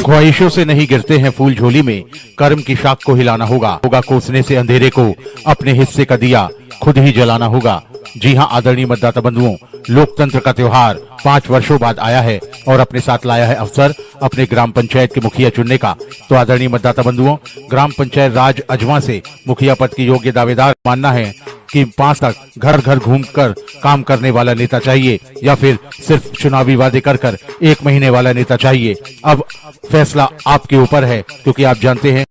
ख्वाहिशों से नहीं गिरते हैं फूल झोली में, कर्म की शाख को हिलाना होगा कोसने से अंधेरे को अपने हिस्से का दिया खुद ही जलाना होगा। जी हां आदरणीय मतदाता बंधुओं, लोकतंत्र का त्योहार 5 वर्षों बाद आया है और अपने साथ लाया है अवसर अपने ग्राम पंचायत के मुखिया चुनने का। तो आदरणीय मतदाता बंधुओं, ग्राम पंचायत राज अजवा से मुखिया पद के योग्य दावेदार मानना है कि 5 तक घर घर घूमकर काम करने वाला नेता चाहिए या फिर सिर्फ चुनावी वादे कर 1 महीने वाला नेता चाहिए। अब फैसला आपके ऊपर है, क्योंकि आप जानते हैं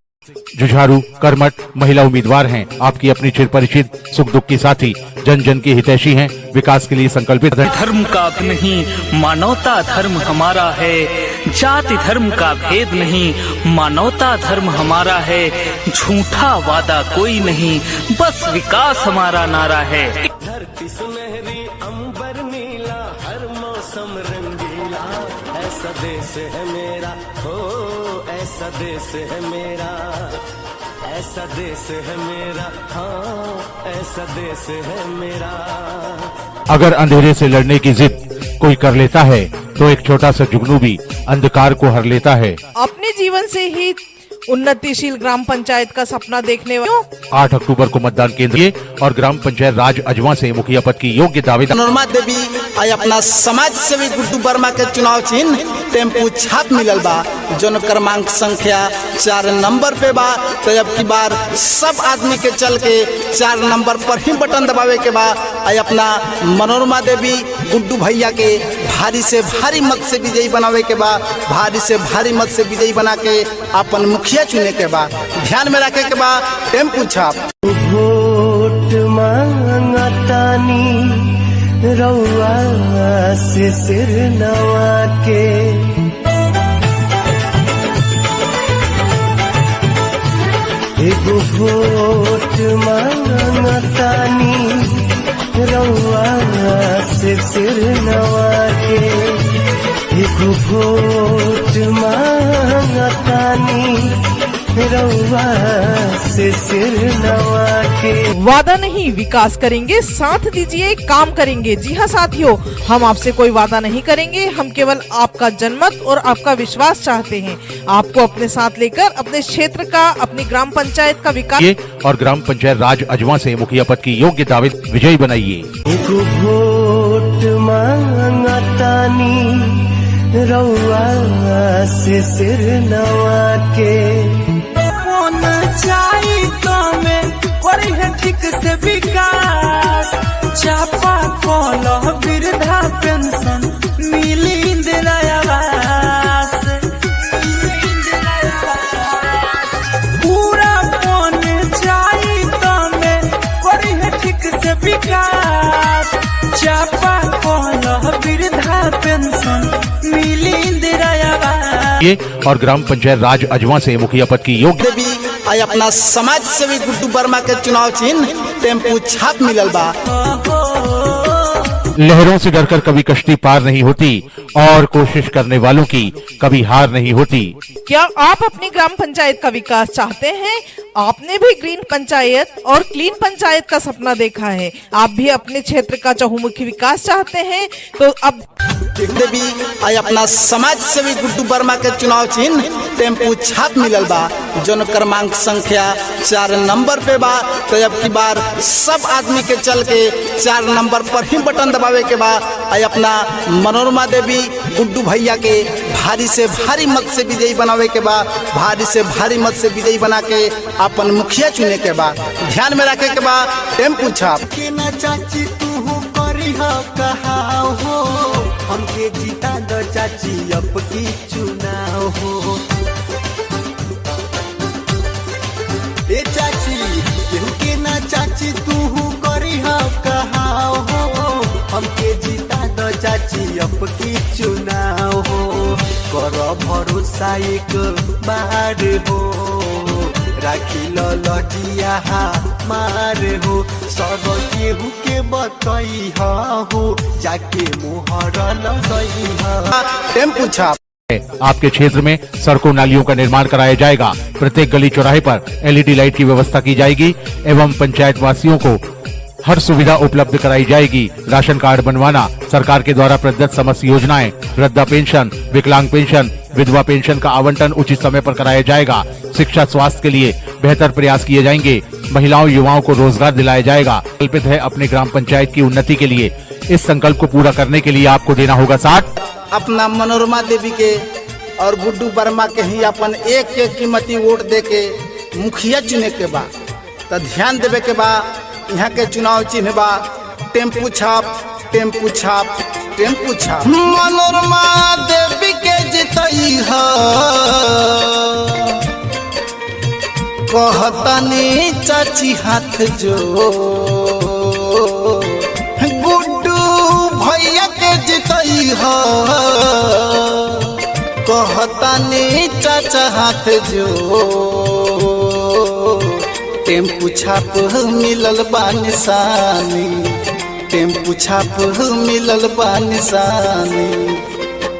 जुझारू कर्मठ महिला उम्मीदवार हैं, आपकी अपनी चिर परिचित, सुख दुख की साथी, जन जन की हितैषी हैं, विकास के लिए संकल्पित है। धर्म का नहीं मानवता धर्म हमारा है, जाति धर्म का भेद नहीं मानवता धर्म हमारा है, झूठा वादा कोई नहीं बस विकास हमारा नारा है। धरती सुनहरी अंबर नीला हर मौसम रंगीला, ऐसा देश है मेरा, हो ऐसा देश है मेरा, ऐसा देश है मेरा, हाँ ऐसा देश है मेरा। अगर अंधेरे से लड़ने की जिद कोई कर लेता है तो एक छोटा सा जुगनू भी अंधकार को हर लेता है। अपने जीवन से ही उन्नतिशील ग्राम पंचायत का सपना देखने वाले 8 अक्टूबर को मतदान केंद्र और ग्राम पंचायत राज अजवा से मुखिया पद की योग्य दावेदार मनोरमा देवी आई अपना समाज सेवी गुड्डू वर्मा के चुनाव चिन्ह टेम्पू छाप मिलल बा, जो क्रमांक संख्या 4 नंबर पे बा। तो अब की बार सब आदमी के चल के 4 नंबर पर ही बटन दबावे के बा। आई अपना मनोरमा देवी गुड्डू भैया के भारी से भारी मत से विजयी बनावे के बा, भारी से भारी मत से विजयी बना के अपन मुखिया चुने के बा। ध्यान में रखे के बा टेम्पू छाप। वोट मांगतानी रउआ से सिर नवा के, एगो वोट मांगतानी रउआ से सिर नवा के, एगो वोट मांगतानी रउआ से सिर नवा के। वादा नहीं विकास करेंगे, साथ दीजिए काम करेंगे। जी हाँ साथियों, हम आपसे कोई वादा नहीं करेंगे, हम केवल आपका जनमत और आपका विश्वास चाहते हैं। आपको अपने साथ लेकर अपने क्षेत्र का, अपनी ग्राम पंचायत का विकास और ग्राम पंचायत राज अजवा से मुखिया पद की योग्य दावेदार विजयी बनाइए। वोट मांगतानी रउआ से सिर नवा के, चाही तो में करी है ठीक से विकास, चापा कॉल वृद्धा पेंशन मिली इंदिरा आवास, पूरा फोन चाही तो में करी है ठीक से विकास, चापा कॉल वृद्धा पेंशन मिली इंदिरा आवास। और ग्राम पंचायत राज अजवा से मुखिया पद की योग्य आई अपना समाज सेवी गुड्डू वर्मा के चुनाव चिन्ह टेम्पू छाप मिलल बा। लहरों से डरकर कभी कश्ती पार नहीं होती और कोशिश करने वालों की कभी हार नहीं होती। क्या आप अपनी ग्राम पंचायत का विकास चाहते हैं? आपने भी ग्रीन पंचायत और क्लीन पंचायत का सपना देखा है, आप भी अपने क्षेत्र का चहुमुखी विकास चाहते हैं, तो अब देवी आई अपना समाज सेवी गुड्डू वर्मा के चुनाव चिन्ह टेम्पू छाप मिलल बा, जो क्रमांक संख्या 4 नंबर पे बा। तो अब की बार सब आदमी के चल के 4 नंबर पर ही बटन दबावे के बा। आई अपना मनोरमा देवी गुड्डू भैया के भारी से भारी मत से विजयी बनावे के बा, भारी से भारी मत से विजयी बना के अपन मुखिया चुने के बा। ध्यान में रखे के बा टेम्पू छाप। चाची तू करी कहा हो, हमके जीता दो चाची अब की चुनाव हो। ए चाची केहू के ना चाची तू करी कहा हो, हमके जीता दो चाची अब की चुनाव हो। कर भरोसा एक बार हो, राखी लजिया मार हो, सब केहू के बतई हो, जाके मोहर लगई हो। टेम्पू छाप। आपके क्षेत्र में सड़कों नालियों का निर्माण कराया जाएगा, प्रत्येक गली चौराहे पर LED लाइट की व्यवस्था की जाएगी एवं पंचायत वासियों को हर सुविधा उपलब्ध कराई जाएगी। राशन कार्ड बनवाना, सरकार के द्वारा प्रदत्त समस्त योजनाएं, वृद्धा पेंशन, विकलांग पेंशन, विधवा पेंशन का आवंटन उचित समय पर कराया जाएगा। शिक्षा स्वास्थ्य के लिए बेहतर प्रयास किए जाएंगे। महिलाओं युवाओं को रोजगार दिलाया जाएगा। कल्पित है अपने ग्राम पंचायत की उन्नति के लिए। इस संकल्प को पूरा करने के लिए आपको देना होगा साथ। अपना मनोरमा देवी के और गुड्डू वर्मा के ही अपन एक एक कीमती वोट दे के मुखिया चुने के बा। तो ध्यान देवे के बा, यहाँ के चुनाव चिन्ह बा टेम्पू छाप टेम्पू छाप टेम्पू छाप। मनोरमा देवी के जितई है कहतनी चाची हाथ जो, गुड्डू भैया के जितई है कहतनी चाचा हाथ जो। टेम्पू छाप मिलल बा निशानी, टेम्पू छाप मिलल बा निशानी।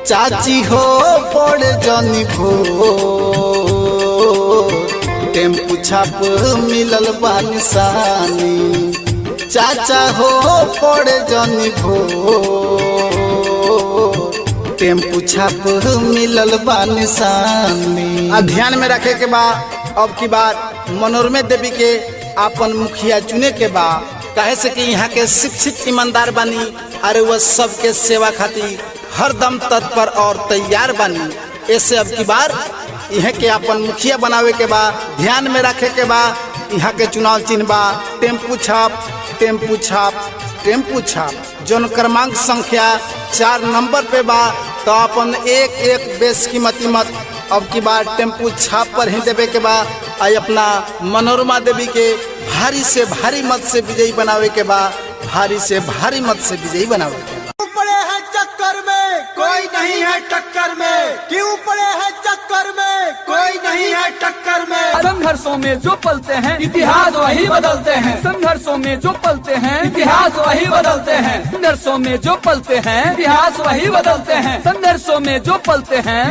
चाची हो बड़ जनी भो, टेम्पू छाप मिलल बा निशानी। चाचा हो बड़ जनी भो, टेम्पू छाप मिलल बा निशानी। ध्यान में रखे के बा, अब की बार मनोरमा देवी के अपन मुखिया चुने के बा। कहे से कि यहाँ के शिक्षित ईमानदार बानी, अरे वह सबके सेवा खातिर हरदम तत्पर और तैयार बानी। ऐसे अब की बार यहाँ के अपन मुखिया बनावे के बा। ध्यान में रखे के बा, यहाँ के चुनाव चिन्ह बा टेम्पू छाप टेम्पू छाप टेम्पू छाप। जौन क्रमांक संख्या 4 नंबर पे बा। तो अपन एक एक बेशकीमती मत अब की बार टेम्पू छाप पर ही देवे के बा। आई अपना मनोरमा देवी के भारी से भारी मत से विजयी बनावे के बा। भारी से भारी मत से विजयी बनावे के बा। क्यों पड़े हैं चक्कर में, कोई नहीं है टक्कर में। क्यों पड़े हैं चक्कर में, कोई नहीं है टक्कर में। संघर्षों में जो पलते हैं इतिहास वही बदलते हैं। संघर्षों में जो पलते हैं इतिहास वही बदलते हैं। संघर्षों में जो पलते हैं इतिहास वही बदलते हैं। संघर्षों में जो पलते हैं